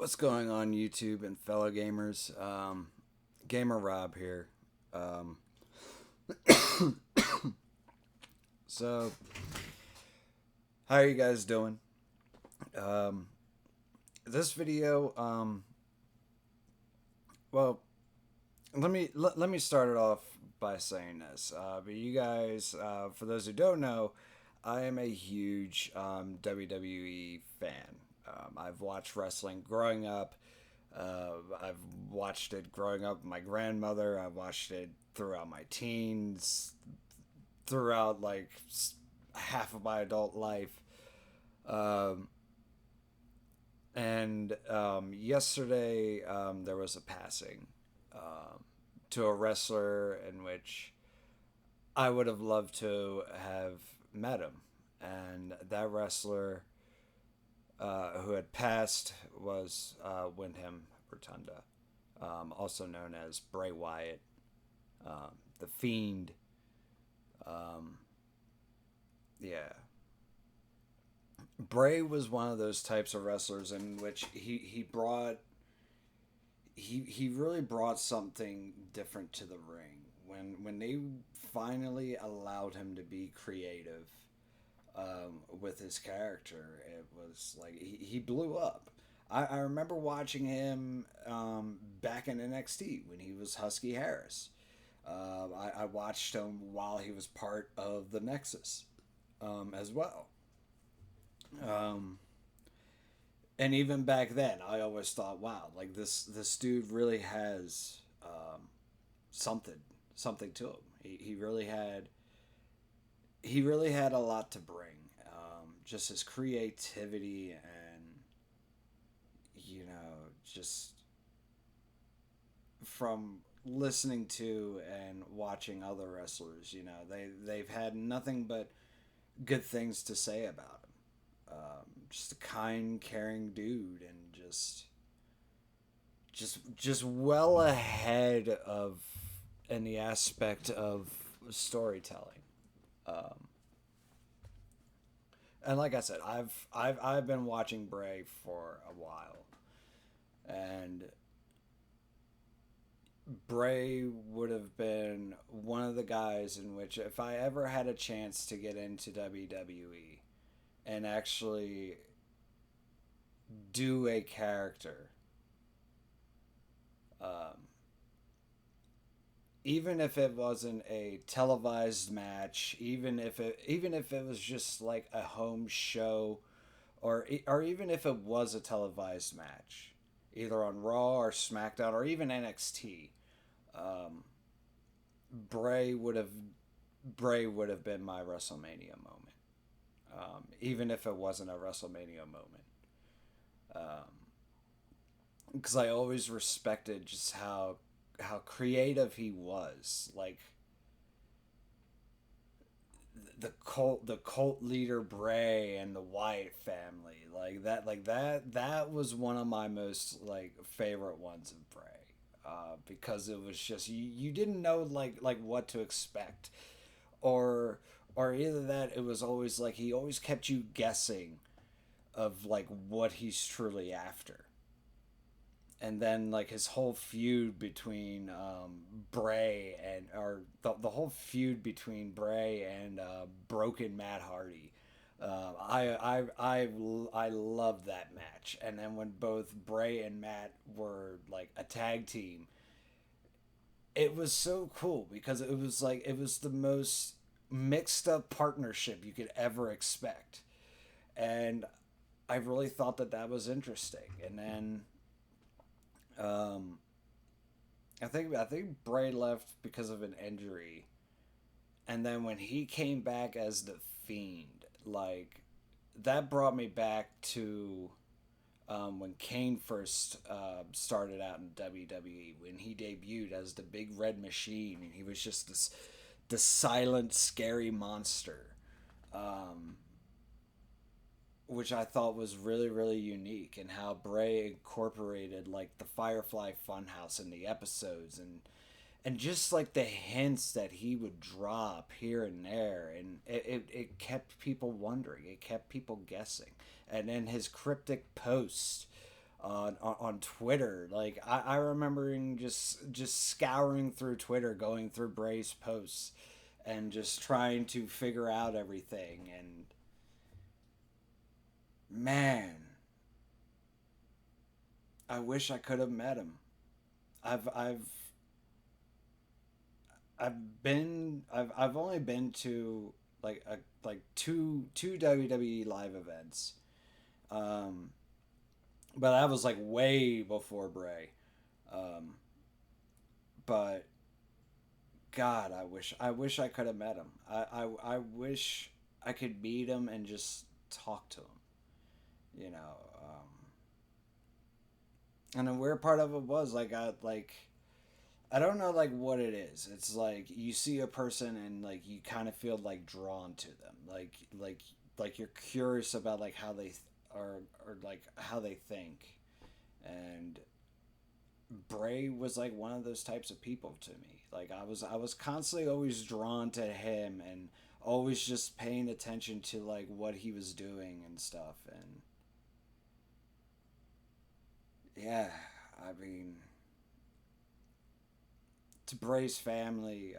What's going on, YouTube and fellow gamers? GamerRob here. Um, so, how are you guys doing? Um, this video, well, let me start it off by saying this. But you guys, for those who don't know, I am a huge WWE fan. I've watched wrestling growing up. I've watched it growing up with my grandmother. I watched it throughout my teens, throughout like half of my adult life. Um, and yesterday there was a passing um, to a wrestler in which I would have loved to have met him. And that wrestler who had passed was Windham Rotunda, also known as Bray Wyatt, the Fiend. Um, yeah, Bray was one of those types of wrestlers in which he really brought something different to the ring when they finally allowed him to be creative with his character. It was like he blew up. I remember watching him back in NXT when he was Husky Harris. I watched him while he was part of the Nexus as well. Um, and even back then, I always thought, wow, like this dude really has something something to him. He really had a lot to bring. Just his creativity and just from listening to and watching other wrestlers, they've had nothing but good things to say about him. Just a kind, caring dude, and just well ahead of any aspect of storytelling. Um, and like I said, I've been watching Bray for a while, and Bray would have been one of the guys in which, if I ever had a chance to get into WWE and actually do a character, um, even if it wasn't a televised match, even if it was just like a home show, or even if it was a televised match, either on Raw or SmackDown or even NXT, um, Bray would have Bray would have been my WrestleMania moment, even if it wasn't a WrestleMania moment, because I always respected just how creative he was. Like the cult leader Bray and the Wyatt family, that was one of my most like favorite ones of Bray, because it was just you didn't know like what to expect, or either that it was always like he always kept you guessing of like what he's truly after. And then like his whole feud between Bray and or the whole feud between Bray and Broken Matt Hardy. I love that match. And then when both Bray and Matt were like a tag team, it was so cool because it was the most mixed up partnership you could ever expect. And I really thought that was interesting. And then um, I think Bray left because of an injury, and then when he came back as the Fiend, like that brought me back to when Kane first started out in WWE, when he debuted as the Big Red Machine, and he was just this silent, scary monster. Um, which I thought was really, really unique, and how Bray incorporated like the Firefly Funhouse in the episodes, and just like the hints that he would drop here and there, and it kept people wondering, it kept people guessing. And then his cryptic post on Twitter. Like I remembering just scouring through Twitter, going through Bray's posts, and just trying to figure out everything. And man, I wish I could have met him. I've I've I've only been to like two WWE live events. Um, but that was like way before Bray. Um, but God, I wish I could have met him. I wish I could meet him and just talk to him. You know, and the weird part of it was I don't know like what it is. It's like you see a person and like you kind of feel like drawn to them. Like you're curious about like how they or like how they think. And Bray was like one of those types of people to me. Like I was constantly always drawn to him and always just paying attention to like what he was doing and stuff. And yeah, I mean, to Bray's family,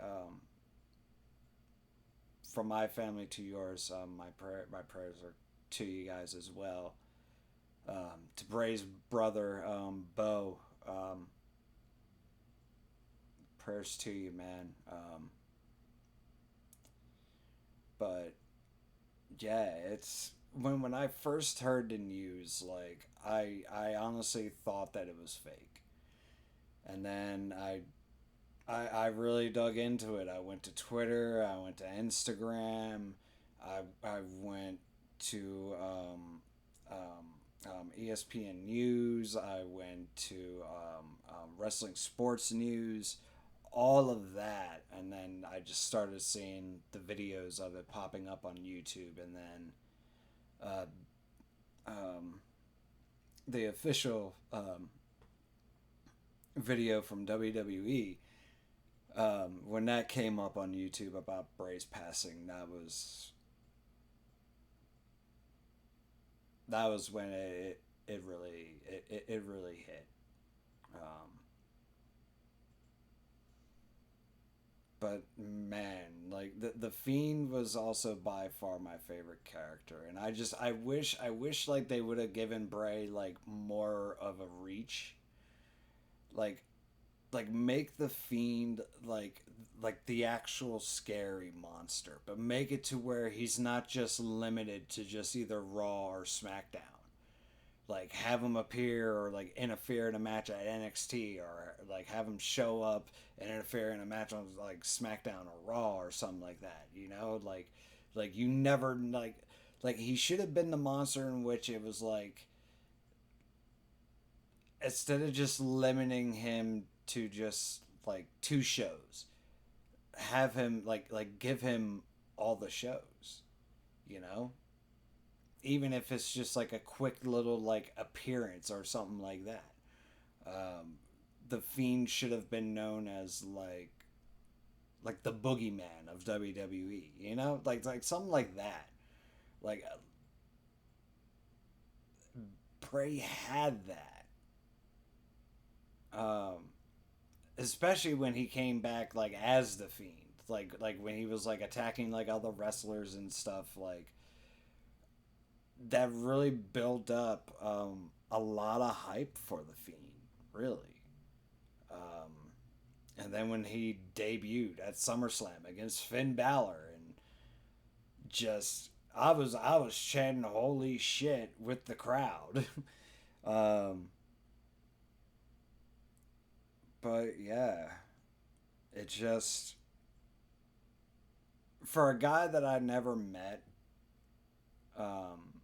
from my family to yours, my prayers are to you guys as well. To Bray's brother, Bo, prayers to you, man. But yeah, it's when I first heard the news, like I honestly thought that it was fake, and then I really dug into it. I went to Twitter, I went to Instagram, I went to ESPN News, I went to Wrestling Sports News, all of that, and then I just started seeing the videos of it popping up on YouTube, and then uh, um, the official video from WWE. When that came up on YouTube about Bray's passing, that was when it really hit. Um, but man, like the Fiend was also by far my favorite character, and I wish like they would have given Bray like more of a reach, like make the Fiend like the actual scary monster, but make it to where he's not just limited to just either Raw or SmackDown. Like have him appear or like interfere in a match at NXT, or like have him show up and interfere in a match on like SmackDown or Raw or something like that. You know, like you never like he should have been the monster in which it was like instead of just limiting him to just like two shows, have him like give him all the shows, you know, even if it's just like a quick little like appearance or something like that. um the Fiend should have been known as like the boogeyman of WWE, you know, like something like that. Like Bray had that. um Especially when he came back like as the Fiend, like when he was like attacking like other wrestlers and stuff, like that really built up a lot of hype for the Fiend, really. um and then when he debuted at SummerSlam against Finn Balor, and just I was chanting holy shit with the crowd. um but yeah, it just, for a guy that I never met, um,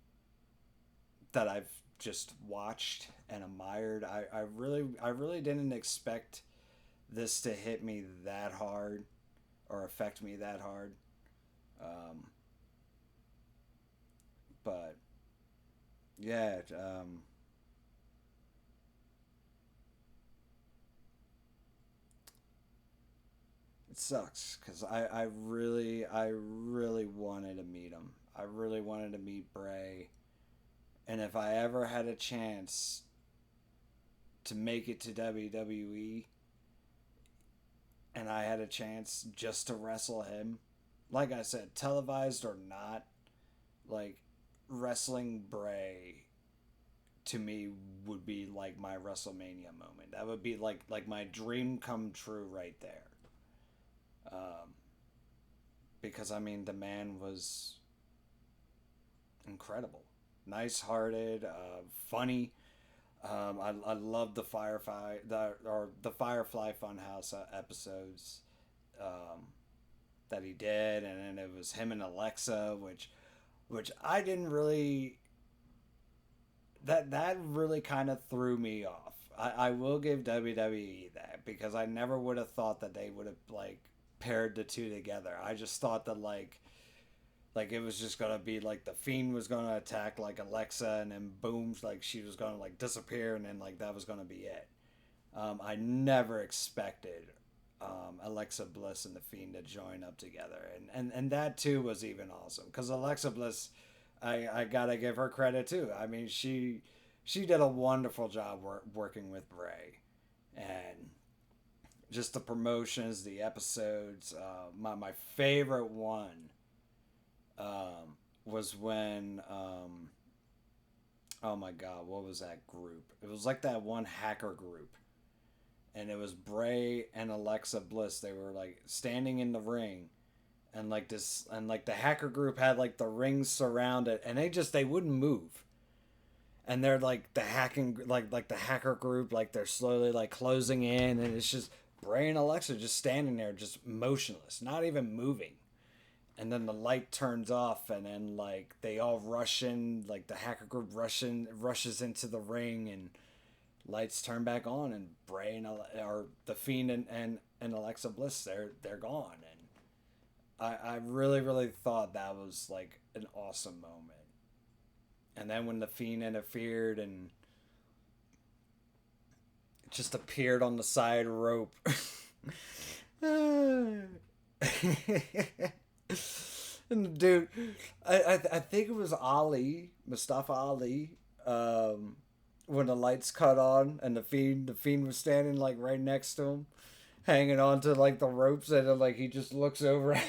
that I've just watched and admired, I really didn't expect this to hit me that hard or affect me that hard. Um, but yeah, it sucks because I really wanted to meet him. I really wanted to meet Bray, and if I ever had a chance to make it to WWE, and I had a chance just to wrestle him, like I said, televised or not, like wrestling Bray to me would be like my WrestleMania moment. That would be like my dream come true right there. Um, because I mean the man was incredible, nice-hearted, funny. I love the Firefly Funhouse episodes um, that he did, and then it was him and Alexa, which I didn't really that really kind of threw me off. I will give WWE that because I never would have thought that they would have like paired the two together. I just thought that like it was just gonna be like the Fiend was gonna attack like Alexa, and then boom, like she was gonna like disappear, and then like that was gonna be it. I never expected Alexa Bliss and the Fiend to join up together, and that too was even awesome because Alexa Bliss, I gotta give her credit too. I mean she did a wonderful job working with Bray, and just the promotions, the episodes. My favorite one was when oh my god, what was that group? It was like that one hacker group, and it was Bray and Alexa Bliss. They were like standing in the ring, and like this, and like the hacker group had like the ring surrounded, and they wouldn't move, and they're like like the hacker group, like they're slowly like closing in, and it's just Bray and Alexa just standing there, just motionless, not even moving. And then the light turns off, and then like they all rush in, like the hacker group rushes into the ring, and lights turn back on, and Bray and or the Fiend and Alexa Bliss, they're gone. And I really thought that was like an awesome moment. And then when the Fiend interfered and just appeared on the side rope. And dude, I think it was Mustafa Ali, when the lights cut on and the Fiend was standing like right next to him, hanging on to like the ropes, and then, like he just looks over at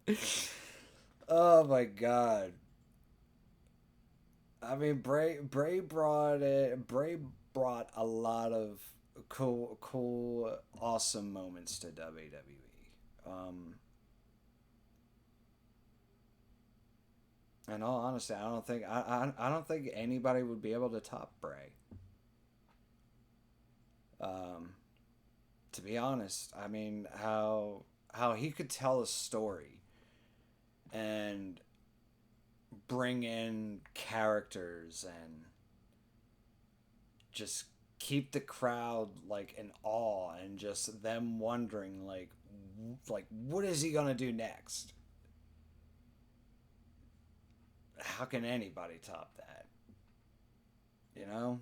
him. Oh my god. I mean, Bray brought a lot of cool, awesome moments to WWE. In all honesty, I don't think anybody would be able to top Bray. Um, to be honest, I mean how he could tell a story and bring in characters and just keep the crowd like in awe and just them wondering like what is he gonna do next? How can anybody top that? You know?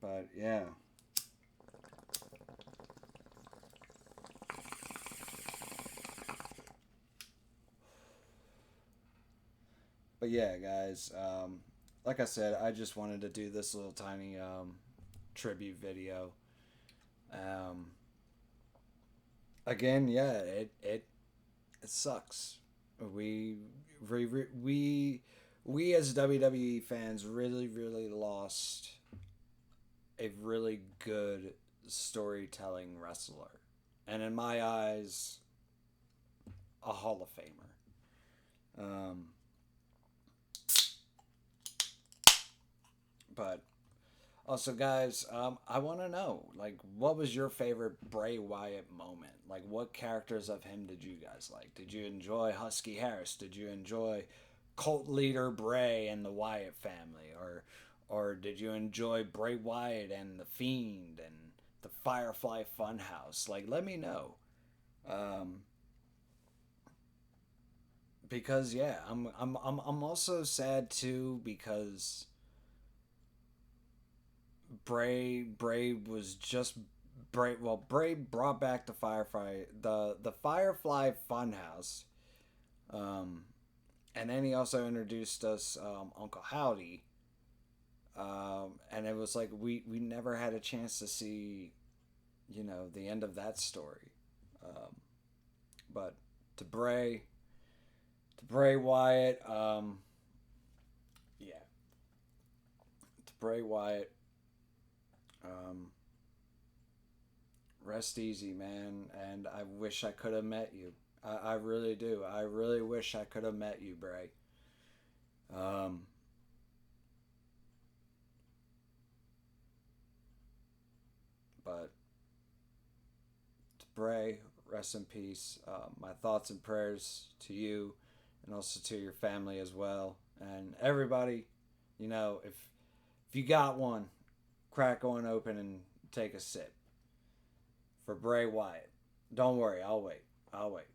But yeah. But yeah, guys, like I said, I just wanted to do this little tiny tribute video. Um, Again, yeah, it sucks. We we we we as WWE fans really lost a really good storytelling wrestler, and in my eyes, a Hall of Famer. Um, but also, guys, I want to know, like, what was your favorite Bray Wyatt moment? Like, what characters of him did you guys like? Did you enjoy Husky Harris? Did you enjoy cult leader Bray and the Wyatt family? Or did you enjoy Bray Wyatt and the Fiend and the Firefly Funhouse? Like, let me know. Um, because yeah, I'm also sad too because Bray was just Bray. Well, Bray brought back the Firefly Funhouse, um, and then he also introduced us Uncle Howdy, And it was like we never had a chance to see, the end of that story. Um, but to Bray Wyatt, yeah, to Bray Wyatt, um, rest easy, man. And I wish I could have met you. I really do. I really wish I could have met you, Bray. Um, but to Bray, rest in peace. My thoughts and prayers to you, and also to your family as well, and everybody. If you got one, crack one open and take a sip for Bray Wyatt. Don't worry, I'll wait. I'll wait.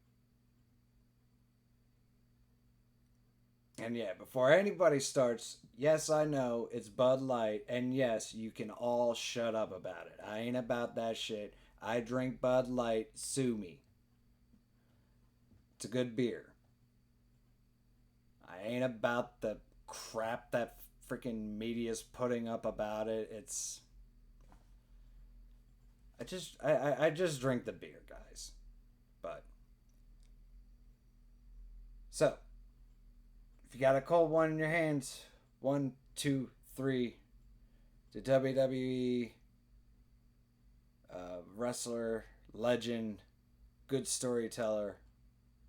And yeah, before anybody starts, yes, I know it's Bud Light, and yes, you can all shut up about it. I ain't about that shit. I drink Bud Light, sue me. It's a good beer. I ain't about the crap that freaking media's putting up about it. I just drink the beer, guys. But so if you got a cold one in your hands, one, two, three, the WWE wrestler, legend, good storyteller,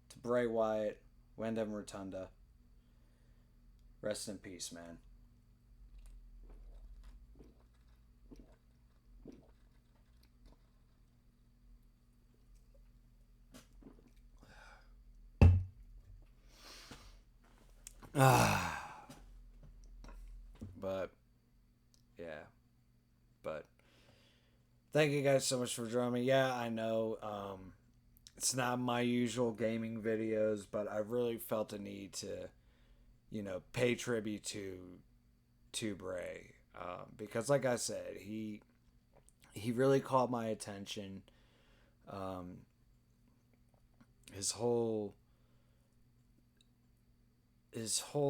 to Bray Wyatt, Windham Rotunda. Rest in peace, man. But yeah, but thank you guys so much for joining me. Yeah, I know it's not my usual gaming videos, but I really felt a need to, pay tribute to Bray, because, like I said, he really caught my attention. Um, his whole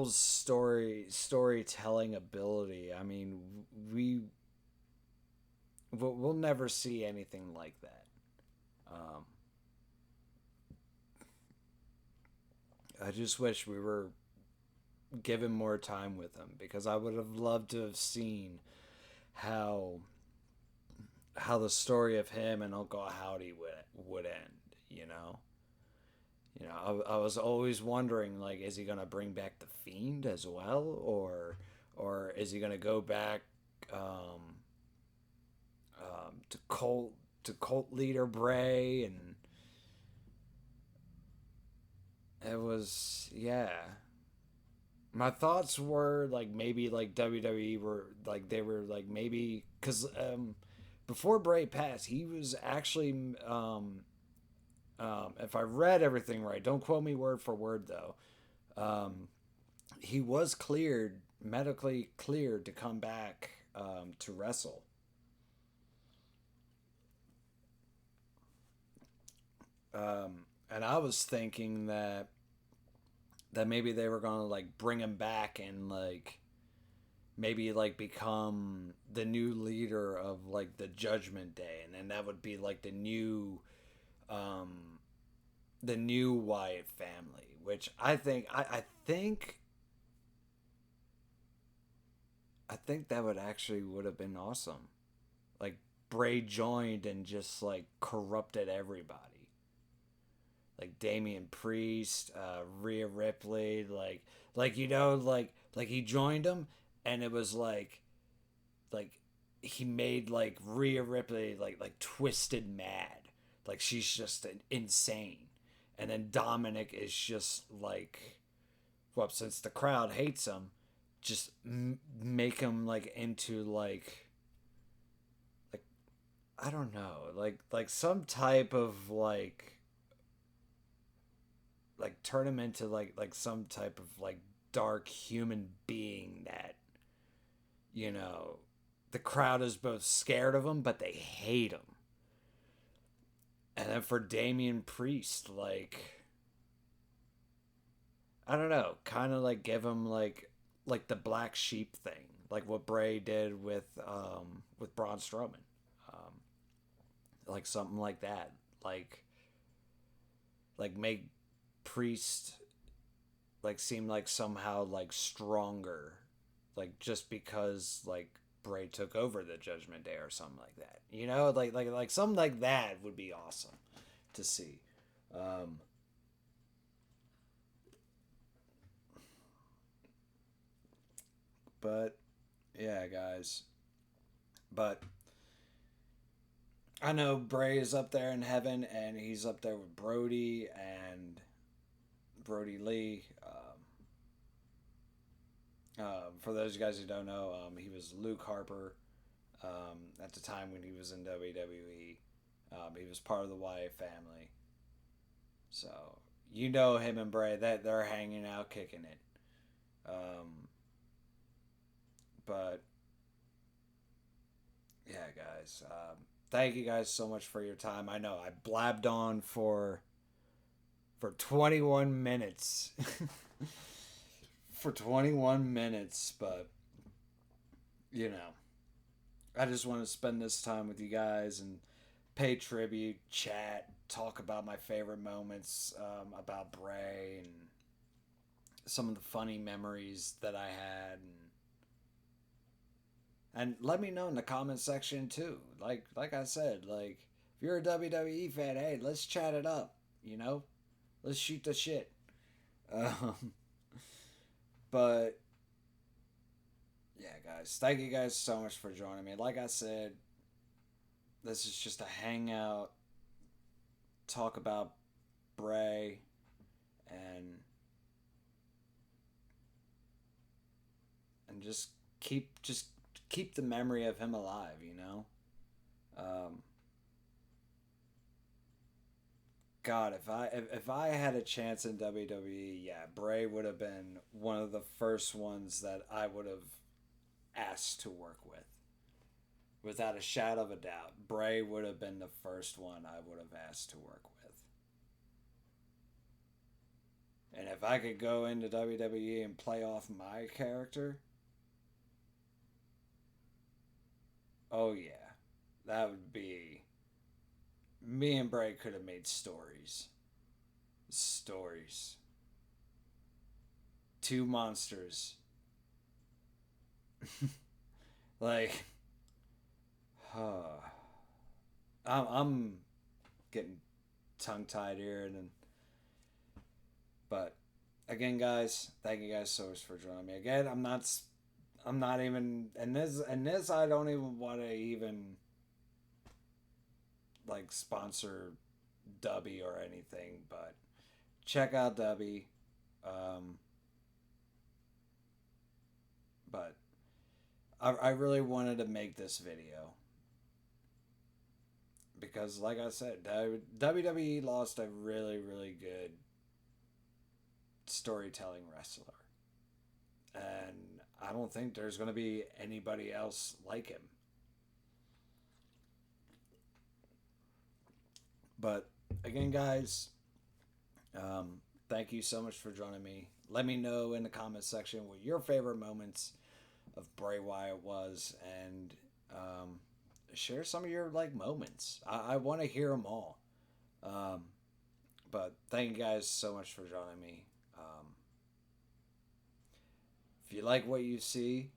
storytelling ability. I mean, we'll never see anything like that. Um, I just wish we were given more time with him, because I would have loved to have seen how the story of him and Uncle Howdy would end. I was always wondering, like, is he gonna bring back the Fiend as well, or is he gonna go back um, to cult leader Bray? And it was, yeah. My thoughts were like, maybe like WWE were like, they were like, maybe because before Bray passed, he was actually if I read everything right, don't quote me word for word though. Um, he was medically cleared to come back to wrestle. And I was thinking that maybe they were gonna like bring him back and like maybe like become the new leader of like the Judgment Day, and then that would be like um, the new Wyatt family, which I think that would have been awesome. Like Bray joined and just like corrupted everybody. Like Damian Priest, Rhea Ripley, like he joined them, and it was like he made like Rhea Ripley like twisted mad, like she's just insane, and then Dominic is just like, well, since the crowd hates him, just make him like into like I don't know, like some type of like turn him into like some type of like dark human being that you know the crowd is both scared of him but they hate him. And then for Damian Priest, like I don't know, kind of like give him like the black sheep thing, like what Bray did with Braun Strowman, um, like something like that, like make Priest like seem like somehow like stronger, like just because like Bray took over the Judgment Day or something like that. You know, like something like that would be awesome to see. Um, but yeah, guys. But I know Bray is up there in heaven, and he's up there with Brody and Brody Lee. For those of you guys who don't know, he was Luke Harper at the time when he was in WWE. He was part of the Wyatt family. So, you know him and Bray, that they're hanging out, kicking it. Um, but, yeah, guys. Thank you guys so much for your time. I know I blabbed on for 21 minutes. For 21 minutes, but, you know, I just want to spend this time with you guys and pay tribute, chat, talk about my favorite moments about Bray and some of the funny memories that I had, and let me know in the comment section too. Like I said, like if you're a WWE fan, hey, let's chat it up. You know, let's shoot the shit. Um, but yeah, guys, thank you guys so much for joining me. Like I said, this is just a hangout, talk about Bray, and just keep the memory of him alive. You know, um, God, if I had a chance in WWE, yeah, Bray would have been one of the first ones that I would have asked to work with. Without a shadow of a doubt, Bray would have been the first one I would have asked to work with. And if I could go into WWE and play off my character, oh yeah, that would be. Me and Bray could have made stories. Stories. Two monsters. Like, I'm getting tongue tied here, and but again, guys, thank you guys so much for joining me. Again, I'm not even, and this I don't even want to even like sponsor Dubby or anything, but check out Dubby. Um, but I really wanted to make this video because, like I said, WWE lost a really, really good storytelling wrestler. And I don't think there's going to be anybody else like him. But again, guys, thank you so much for joining me. Let me know in the comment section what your favorite moments of Bray Wyatt was, and share some of your like moments. I want to hear them all. Um, but thank you guys so much for joining me. If you like what you see,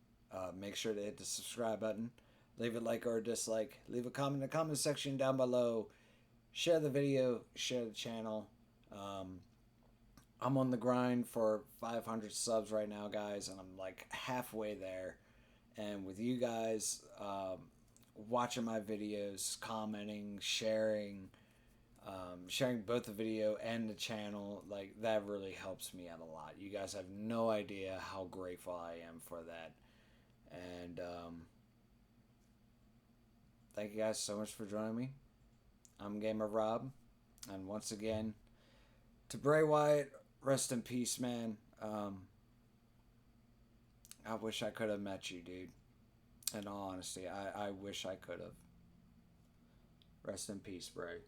make sure to hit the subscribe button. Leave a like or a dislike. Leave a comment in the comment section down below. Share the video. Share the channel. I'm on the grind for 500 subs right now, guys, and I'm like halfway there. And with you guys watching my videos, commenting, sharing both the video and the channel, like that really helps me out a lot. You guys have no idea how grateful I am for that. And thank you guys so much for joining me. I'm GamerRob, and once again, to Bray Wyatt, rest in peace, man. I wish I could have met you, dude. In all honesty, I wish I could have. Rest in peace, Bray.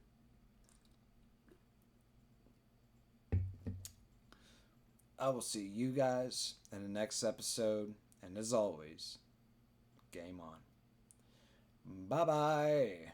I will see you guys in the next episode, and as always, Game on. Bye bye.